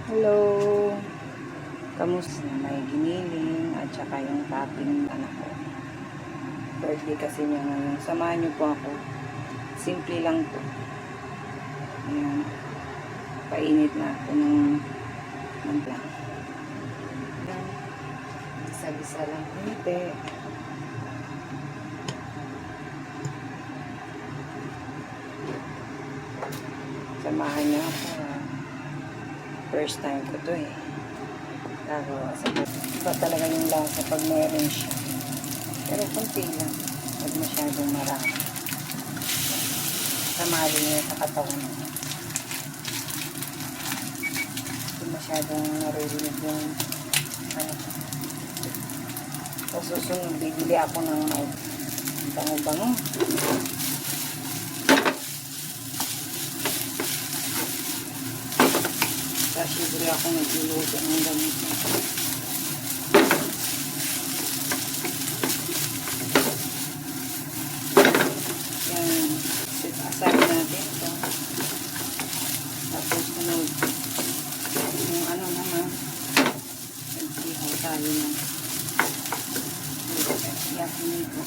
Hello! Kamusta? May giniling at saka yung topping anak ko. Birthday kasi niya ngayon. Samahan niyo po ako. Simple lang to. Ayan. Painit na ako ng mantlang. Ayan. Isa-isa lang. Kunti. Samahan niyo ako. First time ko to eh. Nagawa sa iba talaga yung lasa pag meron siya. Pero kunti lang. Huwag masyadong marami. Samali niya sa katawan. Hindi masyadong naririnig yung ano. So susunod, bibili ako ng bango-bango. Kasi siguro ako nagluluto ng ganito. Yan. Asabi natin ito. Tapos sunod. Yung ano naman. Nagsihaw tayo ng yakin nito.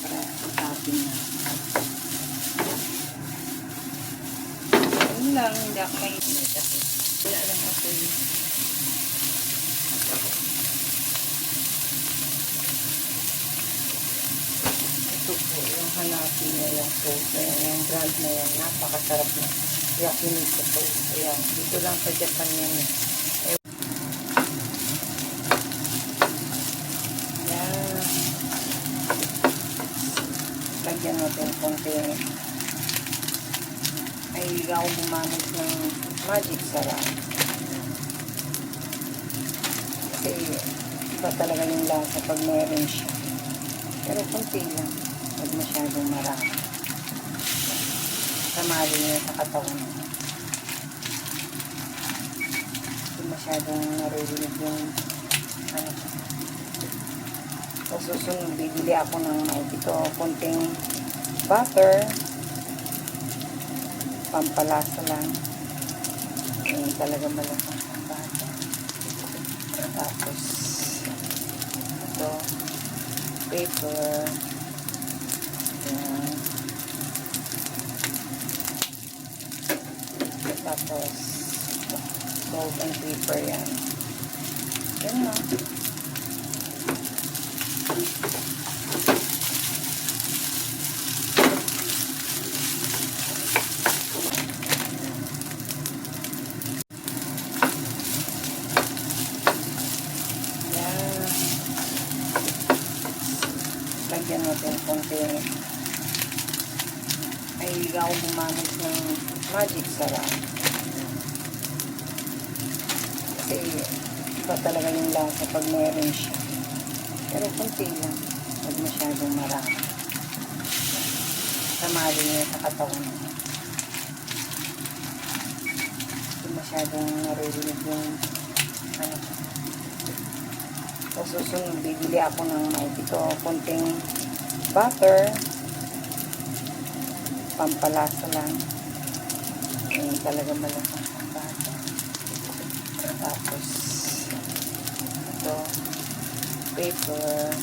Para itapin na. Yun lang. Hindi ako may kasi. Wala lang ako yun. Ito po yung hanapin niya yung sauce na yan. Yung brand na yan. Napakasarap na. Yakinito po. Ayan. Dito lang sa Japan yan. Ayan. Lagyan natin konti. Ay, ako gumamit ng magic sarap. Kasi iba talaga yung lasa pag meron siya. Pero kunti lang. Huwag masyadong marami. Samali niya sa katawan. Hindi masyadong naririnig yung ano. So susunod, bibili ako ng ito, konting butter. Pampalasa lang. Ayan talaga malakas ang butter. Tapos ito paper. Ayan. Tapos salt and pepper yan. Yan na. Lagyan natin konti. Ay, ako gumamit ng magic sarap. Kasi iba talaga yung lasa pag meron siya. Pero kunti lang. Huwag masyadong marami. Samali niya sa katawan. Hindi masyadong naririnig yung ano. So susunod, bibili ako ng ito, konting butter. Pampalasa lang. Ayan talaga malakas ang butter. Tapos ito paper.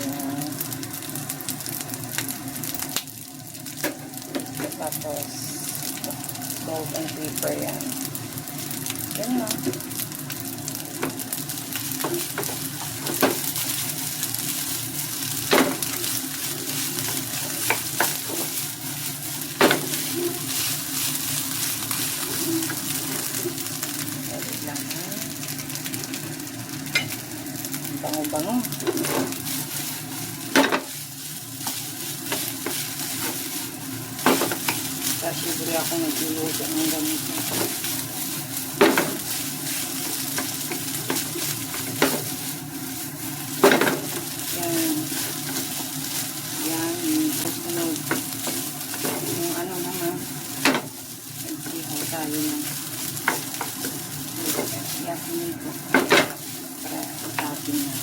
Ayan. Tapos salt and pepper yan. Yan na. Bango-bango. Kasi siguro ako nagluluto ng ganito. Yan. Yan. Susunod. Yung ano naman. Nagsihaw tayo ng yakin nito. Para itapin na.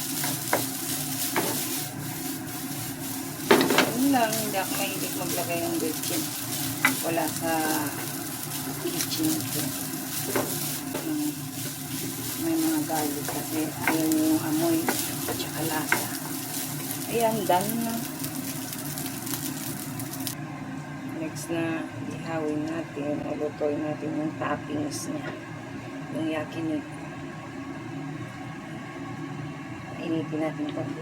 Yun lang, hindi ako mahilig maglagay ng betchin. Wala sa kitchen ko. Mm, may mga garlic kasi ayaw niyo yung amoy at saka lasa. Ayan, done na. Next na ihawin natin o lutuin natin yung toppings niya. Yung yakiniku. Initin natin konti.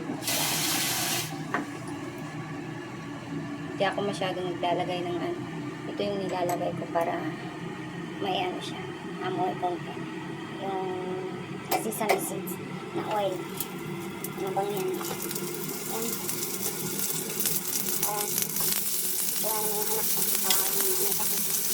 Hindi ako masyadong naglalagay ng ano. Ito yung nilalagay ko para may ano siya. Amoy konti. Yung sesame seeds na oil. Ano bang yan? Yan. Ayan. Wala naman yung hanap ko. Kawawa naman yung sakit.